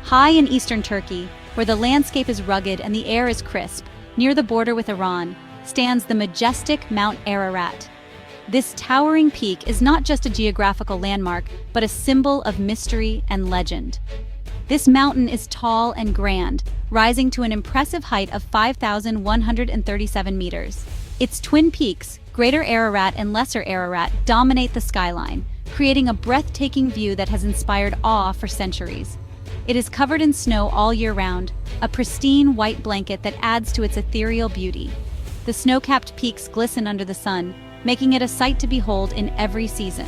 High in eastern Turkey, where the landscape is rugged and the air is crisp, near the border with Iran, stands the majestic Mount Ararat. This towering peak is not just a geographical landmark, but a symbol of mystery and legend. This mountain is tall and grand, rising to an impressive height of 5,137 meters. Its twin peaks, Greater Ararat and Lesser Ararat, dominate the skyline, creating a breathtaking view that has inspired awe for centuries. It is covered in snow all year round, a pristine white blanket that adds to its ethereal beauty. The snow-capped peaks glisten under the sun, making it a sight to behold in every season.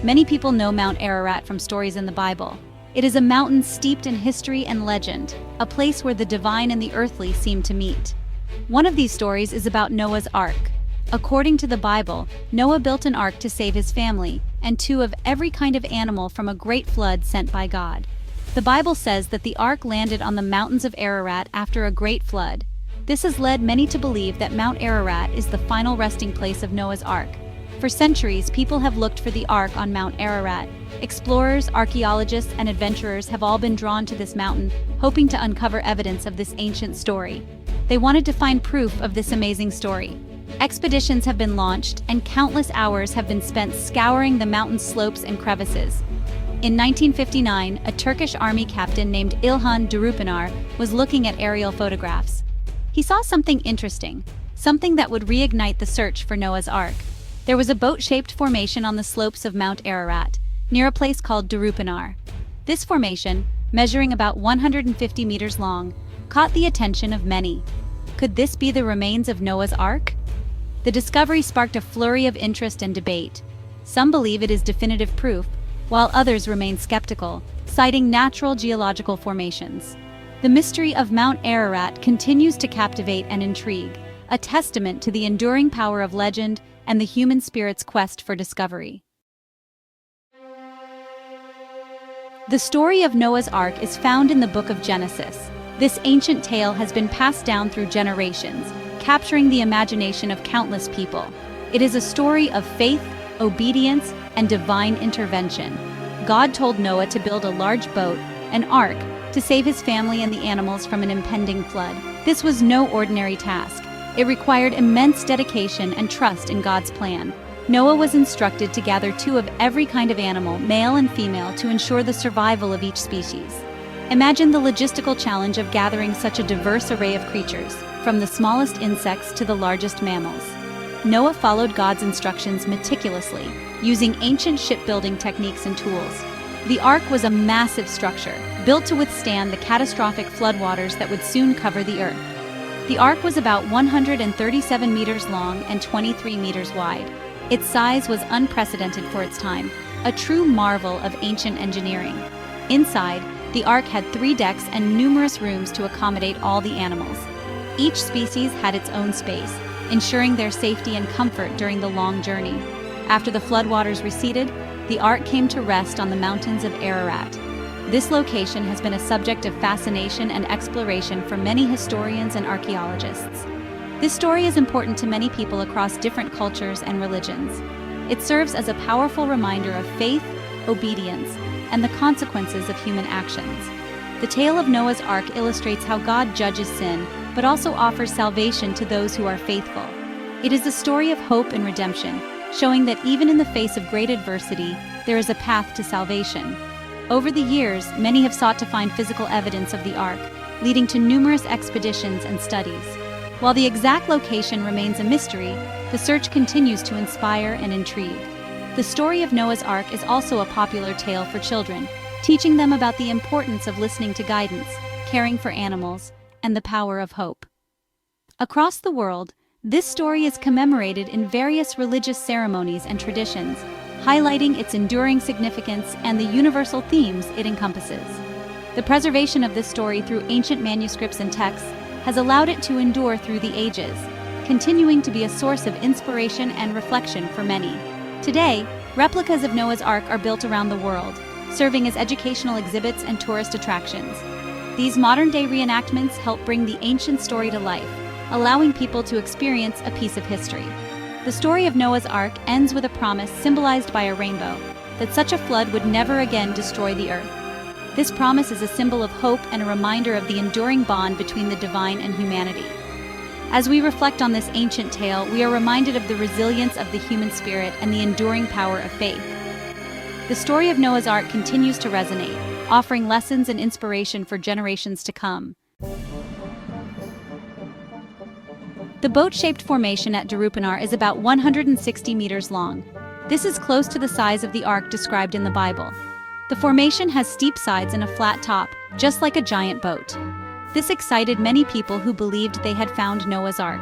Many people know Mount Ararat from stories in the Bible. It is a mountain steeped in history and legend, a place where the divine and the earthly seem to meet. One of these stories is about Noah's Ark. According to the Bible, Noah built an ark to save his family, and two of every kind of animal from a great flood sent by God. The Bible says that the ark landed on the mountains of Ararat after a great flood. This has led many to believe that Mount Ararat is the final resting place of Noah's Ark. For centuries, people have looked for the ark on Mount Ararat. Explorers, archaeologists, and adventurers have all been drawn to this mountain, hoping to uncover evidence of this ancient story. They wanted to find proof of this amazing story. Expeditions have been launched, and countless hours have been spent scouring the mountain's slopes and crevices. In 1959, a Turkish army captain named İlhan Durupınar was looking at aerial photographs. He saw something interesting, something that would reignite the search for Noah's Ark. There was a boat-shaped formation on the slopes of Mount Ararat, near a place called Durupınar. This formation, measuring about 150 meters long, caught the attention of many. Could this be the remains of Noah's Ark? The discovery sparked a flurry of interest and debate. Some believe it is definitive proof, while others remain skeptical, citing natural geological formations. The mystery of Mount Ararat continues to captivate and intrigue, a testament to the enduring power of legend and the human spirit's quest for discovery. The story of Noah's Ark is found in the book of Genesis. This ancient tale has been passed down through generations, capturing the imagination of countless people. It is a story of faith, obedience, and divine intervention. God told Noah to build a large boat, an ark, to save his family and the animals from an impending flood. This was no ordinary task. It required immense dedication and trust in God's plan. Noah was instructed to gather two of every kind of animal, male and female, to ensure the survival of each species. Imagine the logistical challenge of gathering such a diverse array of creatures, from the smallest insects to the largest mammals. Noah followed God's instructions meticulously, using ancient shipbuilding techniques and tools. The ark was a massive structure, built to withstand the catastrophic floodwaters that would soon cover the earth. The ark was about 137 meters long and 23 meters wide. Its size was unprecedented for its time, a true marvel of ancient engineering. Inside, the ark had 3 decks and numerous rooms to accommodate all the animals. Each species had its own space, ensuring their safety and comfort during the long journey. After the floodwaters receded, the ark came to rest on the mountains of Ararat. This location has been a subject of fascination and exploration for many historians and archaeologists. This story is important to many people across different cultures and religions. It serves as a powerful reminder of faith, obedience, and the consequences of human actions. The tale of Noah's Ark illustrates how God judges sin, but also offers salvation to those who are faithful. It is a story of hope and redemption, showing that even in the face of great adversity, there is a path to salvation. Over the years, many have sought to find physical evidence of the Ark, leading to numerous expeditions and studies. While the exact location remains a mystery, the search continues to inspire and intrigue. The story of Noah's Ark is also a popular tale for children, teaching them about the importance of listening to guidance, caring for animals, and the power of hope. Across the world, this story is commemorated in various religious ceremonies and traditions, highlighting its enduring significance and the universal themes it encompasses. The preservation of this story through ancient manuscripts and texts has allowed it to endure through the ages, continuing to be a source of inspiration and reflection for many. Today, replicas of Noah's Ark are built around the world, serving as educational exhibits and tourist attractions. These modern-day reenactments help bring the ancient story to life, allowing people to experience a piece of history. The story of Noah's Ark ends with a promise symbolized by a rainbow, that such a flood would never again destroy the earth. This promise is a symbol of hope and a reminder of the enduring bond between the divine and humanity. As we reflect on this ancient tale, we are reminded of the resilience of the human spirit and the enduring power of faith. The story of Noah's Ark continues to resonate, offering lessons and inspiration for generations to come. The boat-shaped formation at Durupınar is about 160 meters long. This is close to the size of the ark described in the Bible. The formation has steep sides and a flat top, just like a giant boat. This excited many people who believed they had found Noah's Ark.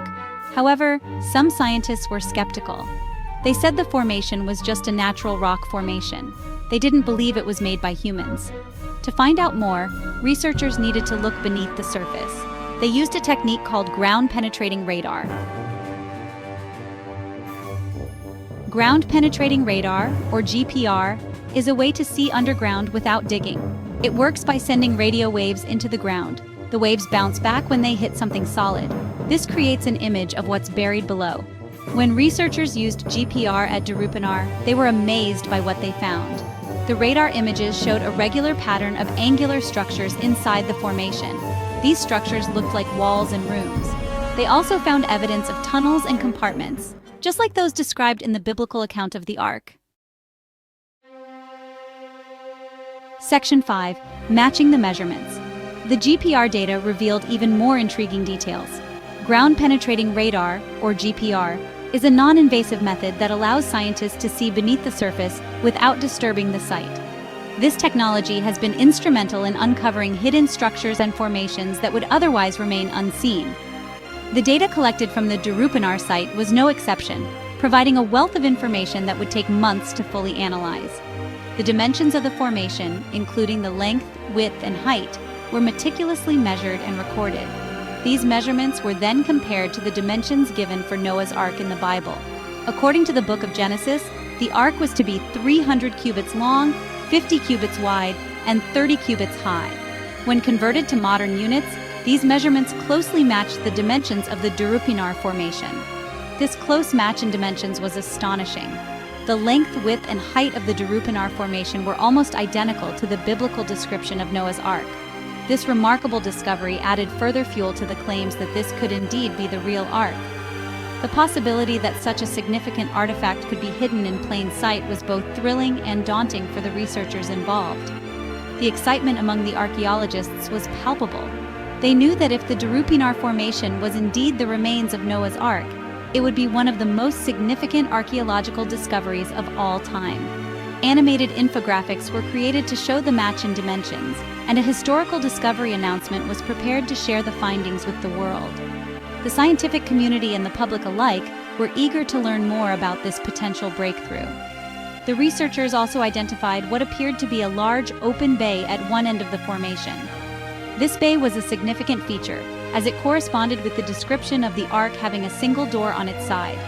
However, some scientists were skeptical. They said the formation was just a natural rock formation. They didn't believe it was made by humans. To find out more, researchers needed to look beneath the surface. They used a technique called ground-penetrating radar. Ground-penetrating radar, or GPR, is a way to see underground without digging. It works by sending radio waves into the ground. The waves bounce back when they hit something solid. This creates an image of what's buried below. When researchers used GPR at Durupınar, they were amazed by what they found. The radar images showed a regular pattern of angular structures inside the formation. These structures looked like walls and rooms. They also found evidence of tunnels and compartments, just like those described in the biblical account of the Ark. Section 5. Matching the measurements. The GPR data revealed even more intriguing details. Ground-penetrating radar, or GPR, is a non-invasive method that allows scientists to see beneath the surface without disturbing the site. This technology has been instrumental in uncovering hidden structures and formations that would otherwise remain unseen. The data collected from the Durupınar site was no exception, providing a wealth of information that would take months to fully analyze. The dimensions of the formation, including the length, width, and height, were meticulously measured and recorded. These measurements were then compared to the dimensions given for Noah's Ark in the Bible. According to the book of Genesis, the ark was to be 300 cubits long, 50 cubits wide, and 30 cubits high. When converted to modern units, these measurements closely matched the dimensions of the Durupınar formation. This close match in dimensions was astonishing. The length, width, and height of the Durupınar formation were almost identical to the biblical description of Noah's Ark. This remarkable discovery added further fuel to the claims that this could indeed be the real ark. The possibility that such a significant artifact could be hidden in plain sight was both thrilling and daunting for the researchers involved. The excitement among the archaeologists was palpable. They knew that if the Durupınar formation was indeed the remains of Noah's Ark, it would be one of the most significant archaeological discoveries of all time. Animated infographics were created to show the match in dimensions, and a historical discovery announcement was prepared to share the findings with the world. The scientific community and the public alike were eager to learn more about this potential breakthrough. The researchers also identified what appeared to be a large open bay at one end of the formation. This bay was a significant feature, as it corresponded with the description of the ark having a single door on its side.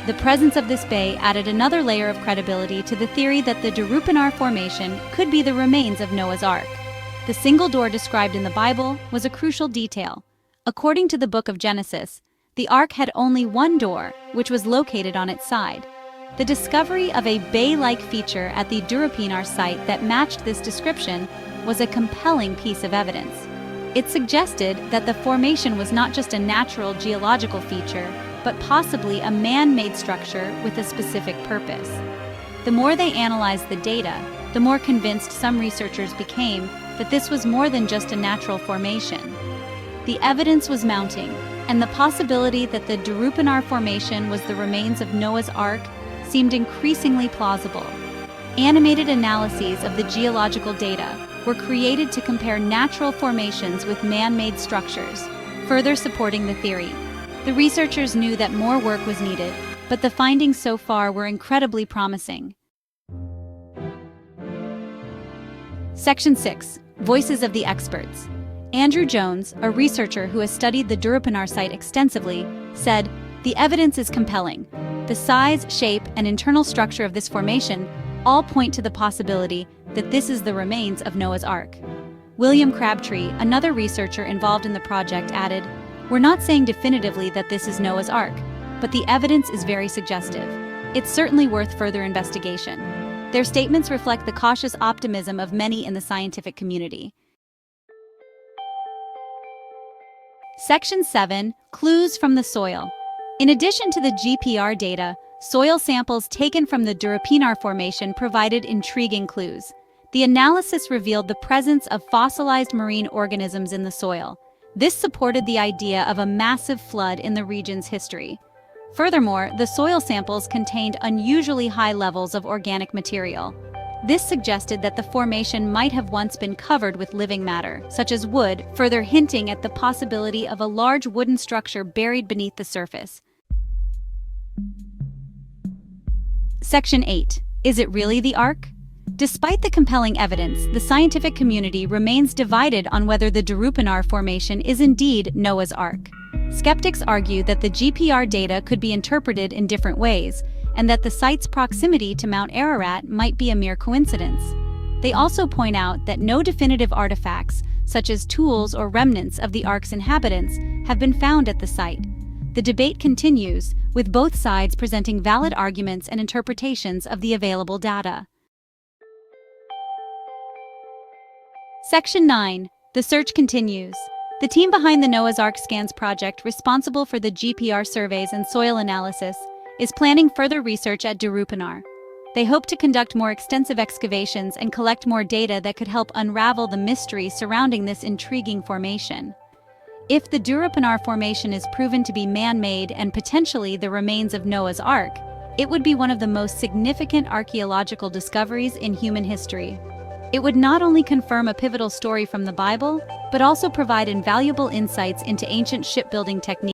The presence of this bay added another layer of credibility to the theory that the Durupınar formation could be the remains of Noah's Ark. The single door described in the Bible was a crucial detail. According to the book of Genesis, the ark had only one door, which was located on its side. The discovery of a bay-like feature at the Durupınar site that matched this description was a compelling piece of evidence. It suggested that the formation was not just a natural geological feature, but possibly a man-made structure with a specific purpose. The more they analyzed the data, the more convinced some researchers became that this was more than just a natural formation. The evidence was mounting, and the possibility that the Durupınar formation was the remains of Noah's Ark seemed increasingly plausible. Animated analyses of the geological data were created to compare natural formations with man-made structures, further supporting the theory. The researchers knew that more work was needed, but the findings so far were incredibly promising. Section 6. Voices of the Experts. Andrew Jones, a researcher who has studied the Durupınar site extensively, said, "The evidence is compelling. The size, shape, and internal structure of this formation all point to the possibility that this is the remains of Noah's Ark." William Crabtree, another researcher involved in the project, added, "We're not saying definitively that this is Noah's Ark, but the evidence is very suggestive. It's certainly worth further investigation." Their statements reflect the cautious optimism of many in the scientific community. Section 7. Clues from the soil. In addition to the GPR data, soil samples taken from the Durupınar Formation provided intriguing clues. The analysis revealed the presence of fossilized marine organisms in the soil. This supported the idea of a massive flood in the region's history. Furthermore, the soil samples contained unusually high levels of organic material. This suggested that the formation might have once been covered with living matter, such as wood, further hinting at the possibility of a large wooden structure buried beneath the surface. Section 8. Is it really the Ark? Despite the compelling evidence, the scientific community remains divided on whether the Durupınar Formation is indeed Noah's Ark. Skeptics argue that the GPR data could be interpreted in different ways, and that the site's proximity to Mount Ararat might be a mere coincidence. They also point out that no definitive artifacts, such as tools or remnants of the Ark's inhabitants, have been found at the site. The debate continues, with both sides presenting valid arguments and interpretations of the available data. Section 9. The search continues. The team behind the Noah's Ark Scans project, responsible for the GPR surveys and soil analysis, is planning further research at Durupınar. They hope to conduct more extensive excavations and collect more data that could help unravel the mystery surrounding this intriguing formation. If the Durupınar Formation is proven to be man-made and potentially the remains of Noah's Ark, it would be one of the most significant archaeological discoveries in human history. It would not only confirm a pivotal story from the Bible, but also provide invaluable insights into ancient shipbuilding techniques.